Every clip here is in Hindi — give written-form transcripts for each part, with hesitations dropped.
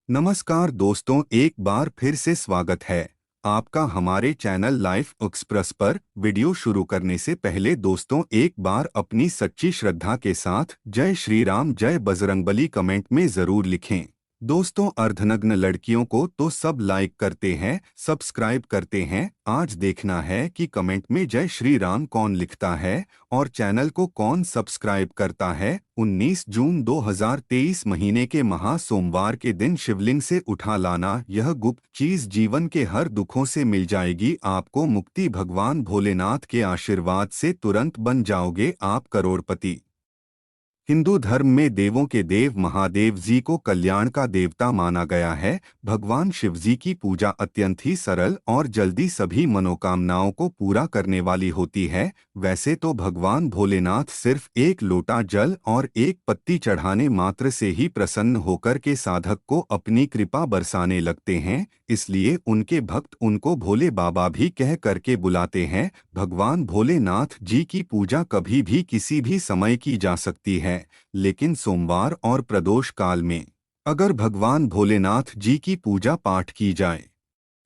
नमस्कार दोस्तों, एक बार फिर से स्वागत है आपका हमारे चैनल लाइफ एक्सप्रेस पर। वीडियो शुरू करने से पहले दोस्तों एक बार अपनी सच्ची श्रद्धा के साथ जय श्री राम जय बजरंगबली कमेंट में जरूर लिखें। दोस्तों, अर्धनग्न लड़कियों को तो सब लाइक करते हैं, सब्सक्राइब करते हैं। आज देखना है कि कमेंट में जय श्री राम कौन लिखता है और चैनल को कौन सब्सक्राइब करता है। 19 जून 2023 महीने के महा सोमवार के दिन शिवलिंग से उठा लाना यह गुप्त चीज जीवन के हर दुखों से मिल जाएगी आपको मुक्ति। भगवान भोलेनाथ के आशीर्वाद से तुरंत बन जाओगे आप करोड़पति। हिंदू धर्म में देवों के देव महादेव जी को कल्याण का देवता माना गया है। भगवान शिव जी की पूजा अत्यंत ही सरल और जल्दी सभी मनोकामनाओं को पूरा करने वाली होती है। वैसे तो भगवान भोलेनाथ सिर्फ एक लोटा जल और एक पत्ती चढ़ाने मात्र से ही प्रसन्न होकर के साधक को अपनी कृपा बरसाने लगते हैं, इसलिए उनके भक्त उनको भोले बाबा भी कह करके बुलाते हैं। भगवान भोलेनाथ जी की पूजा कभी भी किसी भी समय की जा सकती है, लेकिन सोमवार और प्रदोष काल में अगर भगवान भोलेनाथ जी की पूजा पाठ की जाए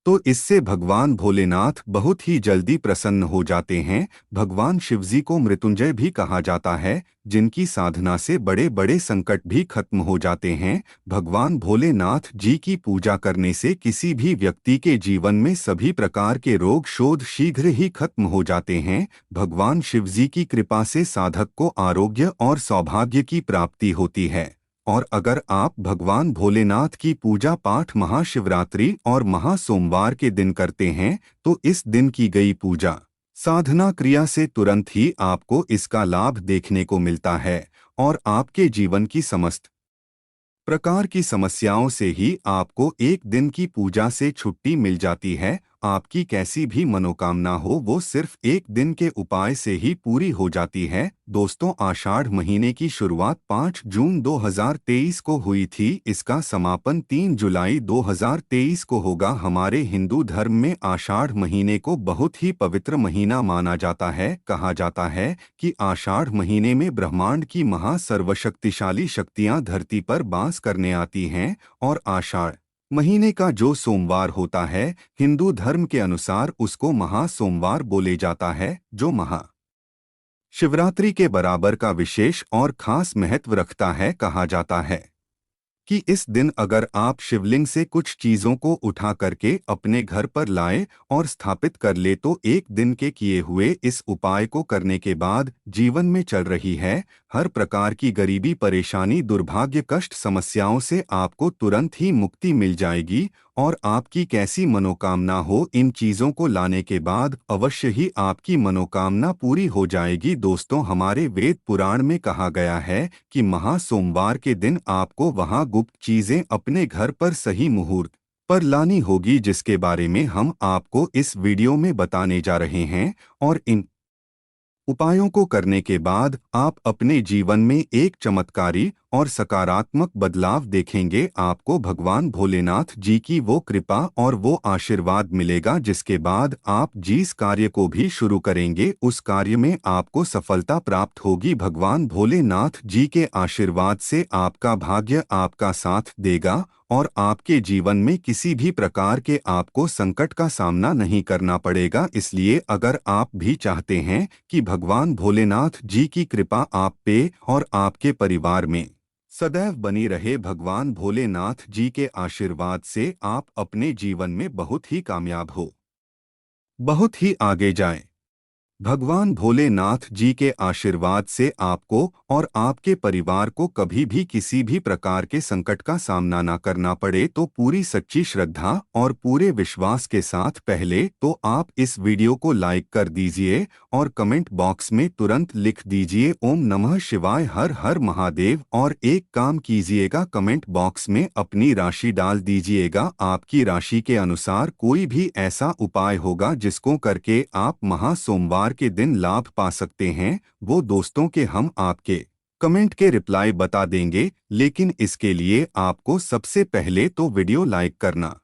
तो इससे भगवान भोलेनाथ बहुत ही जल्दी प्रसन्न हो जाते हैं। भगवान शिवजी को मृत्युंजय भी कहा जाता है, जिनकी साधना से बड़े बड़े संकट भी खत्म हो जाते हैं। भगवान भोलेनाथ जी की पूजा करने से किसी भी व्यक्ति के जीवन में सभी प्रकार के रोग शोध शीघ्र ही खत्म हो जाते हैं। भगवान शिवजी की कृपा से साधक को आरोग्य और सौभाग्य की प्राप्ति होती है। और अगर आप भगवान भोलेनाथ की पूजा पाठ महाशिवरात्रि और महासोमवार के दिन करते हैं तो इस दिन की गई पूजा साधना क्रिया से तुरंत ही आपको इसका लाभ देखने को मिलता है और आपके जीवन की समस्त प्रकार की समस्याओं से ही आपको एक दिन की पूजा से छुट्टी मिल जाती है। आपकी कैसी भी मनोकामना हो वो सिर्फ एक दिन के उपाय से ही पूरी हो जाती है। दोस्तों, आषाढ़ महीने की शुरुआत 5 जून 2023 को हुई थी। इसका समापन 3 जुलाई 2023 को होगा। हमारे हिंदू धर्म में आषाढ़ महीने को बहुत ही पवित्र महीना माना जाता है। कहा जाता है कि आषाढ़ महीने में ब्रह्मांड की महा सर्वशक्तिशाली शक्तियां धरती पर वास करने आती हैं और आषाढ़ महीने का जो सोमवार होता है हिंदू धर्म के अनुसार उसको महा सोमवार बोले जाता है, जो महा शिवरात्रि के बराबर का विशेष और खास महत्व रखता है। कहा जाता है कि इस दिन अगर आप शिवलिंग से कुछ चीजों को उठा करके अपने घर पर लाए और स्थापित कर ले तो एक दिन के किए हुए इस उपाय को करने के बाद जीवन में चल रही है हर प्रकार की गरीबी परेशानी दुर्भाग्य कष्ट समस्याओं से आपको तुरंत ही मुक्ति मिल जाएगी और आपकी कैसी मनोकामना हो इन चीजों को लाने के बाद अवश्य ही आपकी मनोकामना पूरी हो जाएगी। दोस्तों, हमारे वेद पुराण में कहा गया है कि महा सोमवार के दिन आपको वहां गुप्त चीजें अपने घर पर सही मुहूर्त पर लानी होगी, जिसके बारे में हम आपको इस वीडियो में बताने जा रहे हैं। और इन उपायों को करने के बाद आप अपने जीवन में एक चमत्कारी और सकारात्मक बदलाव देखेंगे। आपको भगवान भोलेनाथ जी की वो कृपा और वो आशीर्वाद मिलेगा जिसके बाद आप जिस कार्य को भी शुरू करेंगे उस कार्य में आपको सफलता प्राप्त होगी। भगवान भोलेनाथ जी के आशीर्वाद से आपका भाग्य आपका साथ देगा और आपके जीवन में किसी भी प्रकार के आपको संकट का सामना नहीं करना पड़ेगा। इसलिए अगर आप भी चाहते हैं कि भगवान भोलेनाथ जी की कृपा आप पे और आपके परिवार में सदैव बनी रहे, भगवान भोलेनाथ जी के आशीर्वाद से आप अपने जीवन में बहुत ही कामयाब हो, बहुत ही आगे जाएं। भगवान भोलेनाथ जी के आशीर्वाद से आपको और आपके परिवार को कभी भी किसी भी प्रकार के संकट का सामना न करना पड़े तो पूरी सच्ची श्रद्धा और पूरे विश्वास के साथ पहले तो आप इस वीडियो को लाइक कर दीजिए और कमेंट बॉक्स में तुरंत लिख दीजिए ओम नमः शिवाय हर हर महादेव। और एक काम कीजिएगा, कमेंट बॉक्स में अपनी राशि डाल दीजिएगा। आपकी राशि के अनुसार कोई भी ऐसा उपाय होगा जिसको करके आप महा सोमवार के दिन लाभ पा सकते हैं, वो दोस्तों के हम आपके कमेंट के रिप्लाई बता देंगे। लेकिन इसके लिए आपको सबसे पहले तो वीडियो लाइक करना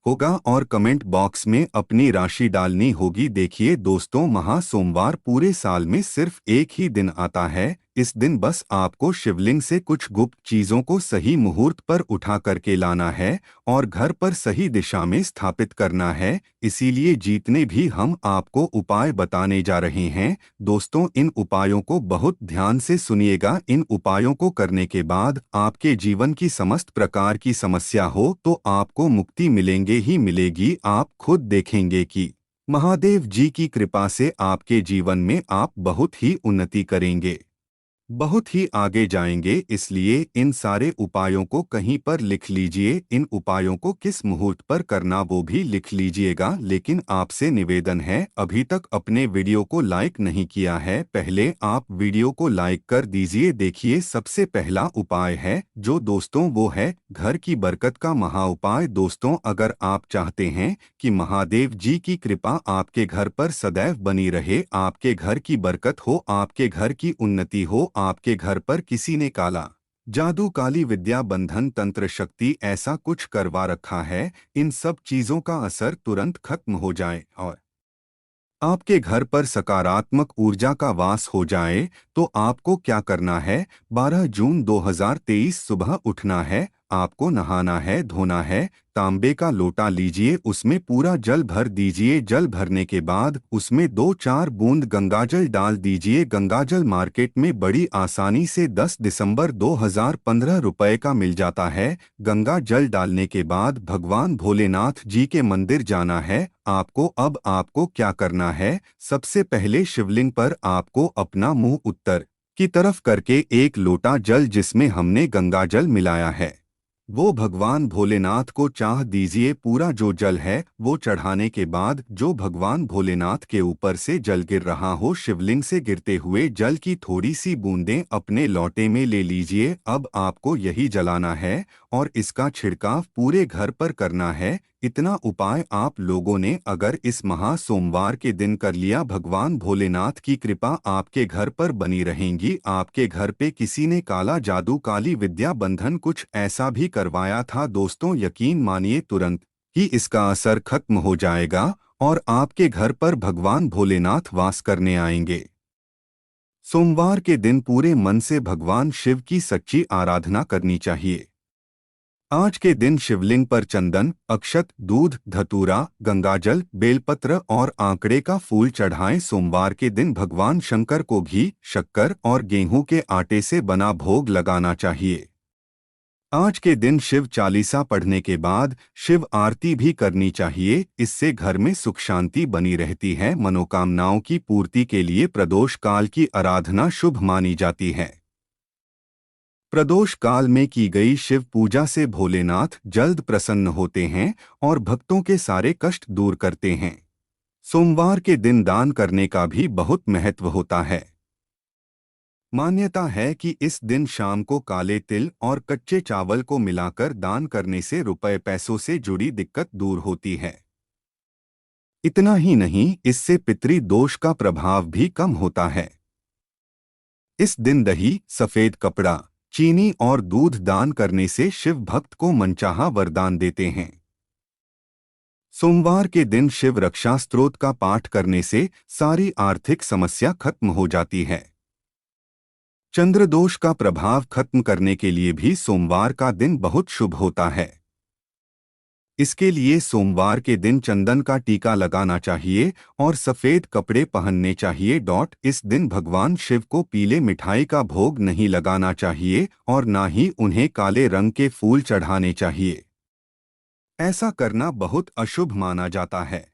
होगा और कमेंट बॉक्स में अपनी राशि डालनी होगी। देखिए दोस्तों, महा सोमवार पूरे साल में सिर्फ एक ही दिन आता है, इस दिन बस आपको शिवलिंग से कुछ गुप्त चीजों को सही मुहूर्त पर उठा करके लाना है और घर पर सही दिशा में स्थापित करना है। इसीलिए जितने भी हम आपको उपाय बताने जा रहे हैं दोस्तों, इन उपायों को बहुत ध्यान से सुनिएगा। इन उपायों को करने के बाद आपके जीवन की समस्त प्रकार की समस्या हो तो आपको मुक्ति मिलेंगे ही मिलेगी। आप खुद देखेंगे कि महादेव जी की कृपा से आपके जीवन में आप बहुत ही उन्नति करेंगे, बहुत ही आगे जाएंगे। इसलिए इन सारे उपायों को कहीं पर लिख लीजिए। इन उपायों को किस मुहूर्त पर करना वो भी लिख लीजिएगा। लेकिन आपसे निवेदन है, अभी तक अपने वीडियो को लाइक नहीं किया है, पहले आप वीडियो को लाइक कर दीजिए। देखिए, सबसे पहला उपाय है जो दोस्तों वो है घर की बरकत का महा उपाय। दोस्तों, अगर आप चाहते हैं कि महादेव जी की कृपा आपके घर पर सदैव बनी रहे, आपके घर की बरकत हो, आपके घर की उन्नति हो, आपके घर पर किसी ने काला जादू, काली विद्या, बंधन, तंत्र, शक्ति ऐसा कुछ करवा रखा है, इन सब चीजों का असर तुरंत खत्म हो जाए और आपके घर पर सकारात्मक ऊर्जा का वास हो जाए, तो आपको क्या करना है? 12 जून 2023 सुबह उठना है, आपको नहाना है, धोना है, तांबे का लोटा लीजिए, उसमें पूरा जल भर दीजिए। जल भरने के बाद उसमें 2-4 बूंद गंगाजल डाल दीजिए। गंगाजल मार्केट में बड़ी आसानी से 10 दिसंबर 2015 रुपए का मिल जाता है। गंगा जल डालने के बाद भगवान भोलेनाथ जी के मंदिर जाना है आपको। अब आपको क्या करना है? सबसे पहले शिवलिंग पर आपको अपना मुंह उत्तर की तरफ करके एक लोटा जल जिसमें हमने गंगाजल मिलाया है वो भगवान भोलेनाथ को चाह दीजिए। पूरा जो जल है वो चढ़ाने के बाद जो भगवान भोलेनाथ के ऊपर से जल गिर रहा हो, शिवलिंग से गिरते हुए जल की थोड़ी सी बूंदें अपने लोटे में ले लीजिए। अब आपको यही जलाना है और इसका छिड़काव पूरे घर पर करना है। इतना उपाय आप लोगों ने अगर इस महा सोमवार के दिन कर लिया, भगवान भोलेनाथ की कृपा आपके घर पर बनी रहेंगी। आपके घर पे किसी ने काला जादू, काली विद्या, बंधन कुछ ऐसा भी करवाया था दोस्तों, यकीन मानिए तुरंत ही इसका असर खत्म हो जाएगा और आपके घर पर भगवान भोलेनाथ वास करने आएंगे। सोमवार के दिन पूरे मन से भगवान शिव की सच्ची आराधना करनी चाहिए। आज के दिन शिवलिंग पर चंदन, अक्षत, दूध, धतूरा, गंगाजल, बेलपत्र और आंकड़े का फूल चढ़ाएं। सोमवार के दिन भगवान शंकर को घी, शक्कर और गेहूं के आटे से बना भोग लगाना चाहिए। आज के दिन शिव चालीसा पढ़ने के बाद शिव आरती भी करनी चाहिए। इससे घर में सुख शांति बनी रहती है। मनोकामनाओं की पूर्ति के लिए प्रदोष काल की आराधना शुभ मानी जाती है। प्रदोष काल में की गई शिव पूजा से भोलेनाथ जल्द प्रसन्न होते हैं और भक्तों के सारे कष्ट दूर करते हैं। सोमवार के दिन दान करने का भी बहुत महत्व होता है। मान्यता है कि इस दिन शाम को काले तिल और कच्चे चावल को मिलाकर दान करने से रुपए पैसों से जुड़ी दिक्कत दूर होती है। इतना ही नहीं, इससे पितृ दोष का प्रभाव भी कम होता है। इस दिन दही, सफेद कपड़ा, चीनी और दूध दान करने से शिव भक्त को मनचाहा वरदान देते हैं। सोमवार के दिन शिव रक्षा स्तोत्र का पाठ करने से सारी आर्थिक समस्या खत्म हो जाती है। चंद्रदोष का प्रभाव खत्म करने के लिए भी सोमवार का दिन बहुत शुभ होता है। इसके लिए सोमवार के दिन चंदन का टीका लगाना चाहिए और सफेद कपड़े पहनने चाहिए। इस दिन भगवान शिव को पीले मिठाई का भोग नहीं लगाना चाहिए और ना ही उन्हें काले रंग के फूल चढ़ाने चाहिए। ऐसा करना बहुत अशुभ माना जाता है।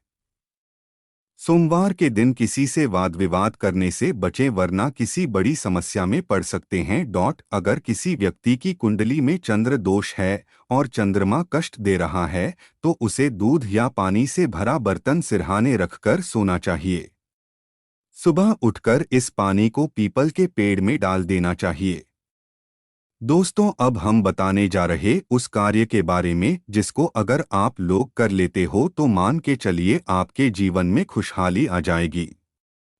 सोमवार के दिन किसी से वाद विवाद करने से बचें वरना किसी बड़ी समस्या में पड़ सकते हैं। अगर किसी व्यक्ति की कुंडली में चंद्र दोष है और चंद्रमा कष्ट दे रहा है तो उसे दूध या पानी से भरा बर्तन सिरहाने रखकर सोना चाहिए। सुबह उठकर इस पानी को पीपल के पेड़ में डाल देना चाहिए। दोस्तों, अब हम बताने जा रहे उस कार्य के बारे में जिसको अगर आप लोग कर लेते हो तो मान के चलिए आपके जीवन में खुशहाली आ जाएगी।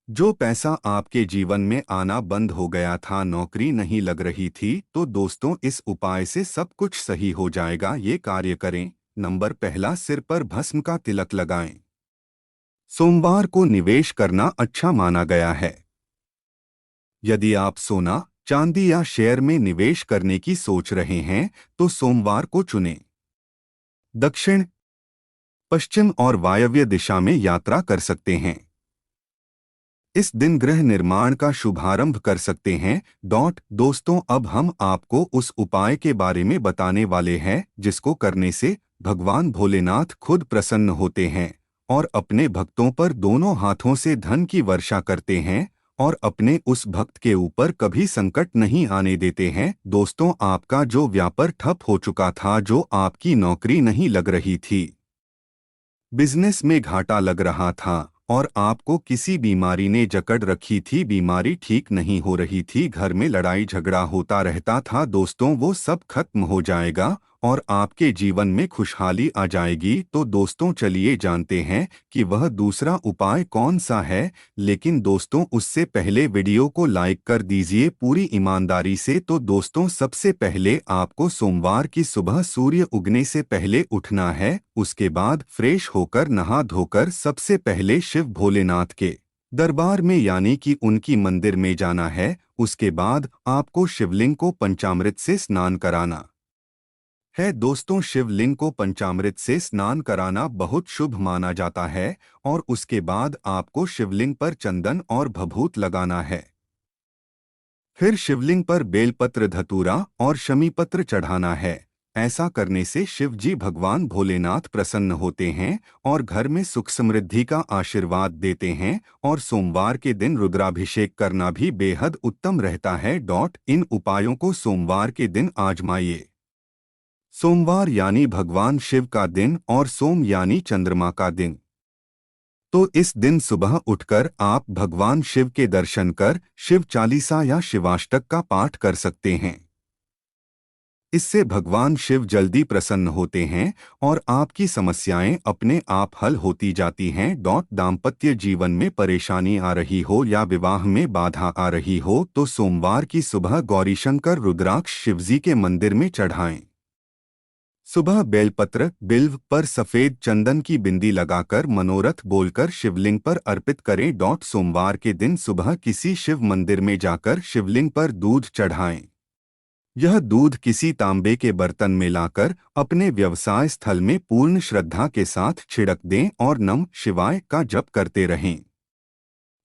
जो पैसा आपके जीवन में आना बंद हो गया था, नौकरी नहीं लग रही थी, तो दोस्तों इस उपाय से सब कुछ सही हो जाएगा। ये कार्य करें। नंबर पहला, सिर पर भस्म का तिलक लगाएं। सोमवार को निवेश करना अच्छा माना गया है। यदि आप सोना, चांदी या शेयर में निवेश करने की सोच रहे हैं तो सोमवार को चुनें। दक्षिण, पश्चिम और वायव्य दिशा में यात्रा कर सकते हैं। इस दिन गृह निर्माण का शुभारंभ कर सकते हैं। दोस्तों, अब हम आपको उस उपाय के बारे में बताने वाले हैं जिसको करने से भगवान भोलेनाथ खुद प्रसन्न होते हैं और अपने भक्तों पर दोनों हाथों से धन की वर्षा करते हैं और अपने उस भक्त के ऊपर कभी संकट नहीं आने देते हैं। दोस्तों, आपका जो व्यापार ठप हो चुका था, जो आपकी नौकरी नहीं लग रही थी, बिजनेस में घाटा लग रहा था और आपको किसी बीमारी ने जकड़ रखी थी, बीमारी ठीक नहीं हो रही थी, घर में लड़ाई झगड़ा होता रहता था, दोस्तों वो सब खत्म हो जाएगा और आपके जीवन में खुशहाली आ जाएगी। तो दोस्तों, चलिए जानते हैं कि वह दूसरा उपाय कौन सा है। लेकिन दोस्तों, उससे पहले वीडियो को लाइक कर दीजिए पूरी ईमानदारी से। तो दोस्तों, सबसे पहले आपको सोमवार की सुबह सूर्य उगने से पहले उठना है। उसके बाद फ्रेश होकर नहा धोकर सबसे पहले शिव भोलेनाथ के दरबार में यानी कि उनकी मंदिर में जाना है। उसके बाद आपको शिवलिंग को पंचामृत से स्नान कराना है। दोस्तों, शिवलिंग को पंचामृत से स्नान कराना बहुत शुभ माना जाता है और उसके बाद आपको शिवलिंग पर चंदन और भभूत लगाना है। फिर शिवलिंग पर बेलपत्र, धतूरा और शमीपत्र चढ़ाना है। ऐसा करने से शिव जी भगवान भोलेनाथ प्रसन्न होते हैं और घर में सुख समृद्धि का आशीर्वाद देते हैं। और सोमवार के दिन रुद्राभिषेक करना भी बेहद उत्तम रहता है। इन उपायों को सोमवार के दिन आजमाइए। सोमवार यानी भगवान शिव का दिन और सोम यानी चंद्रमा का दिन। तो इस दिन सुबह उठकर आप भगवान शिव के दर्शन कर शिव चालीसा या शिवाष्टक का पाठ कर सकते हैं। इससे भगवान शिव जल्दी प्रसन्न होते हैं और आपकी समस्याएं अपने आप हल होती जाती हैं। दाम्पत्य जीवन में परेशानी आ रही हो या विवाह में बाधा आ रही हो तो सोमवार की सुबह गौरीशंकर रुद्राक्ष शिवजी के मंदिर में चढ़ाएं। सुबह बेलपत्र, बिल्व पर सफेद चंदन की बिंदी लगाकर मनोरथ बोलकर शिवलिंग पर अर्पित करें। सोमवार के दिन सुबह किसी शिव मंदिर में जाकर शिवलिंग पर दूध चढ़ाएं। यह दूध किसी तांबे के बर्तन में लाकर अपने व्यवसाय स्थल में पूर्ण श्रद्धा के साथ छिड़क दें और नम शिवाय का जप करते रहें।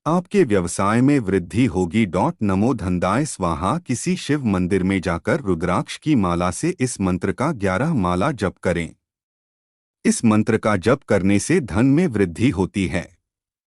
आपके व्यवसाय में वृद्धि होगी। नमो धनदाय स्वाहा। किसी शिव मंदिर में जाकर रुद्राक्ष की माला से इस मंत्र का 11 माला जप करें। इस मंत्र का जप करने से धन में वृद्धि होती है।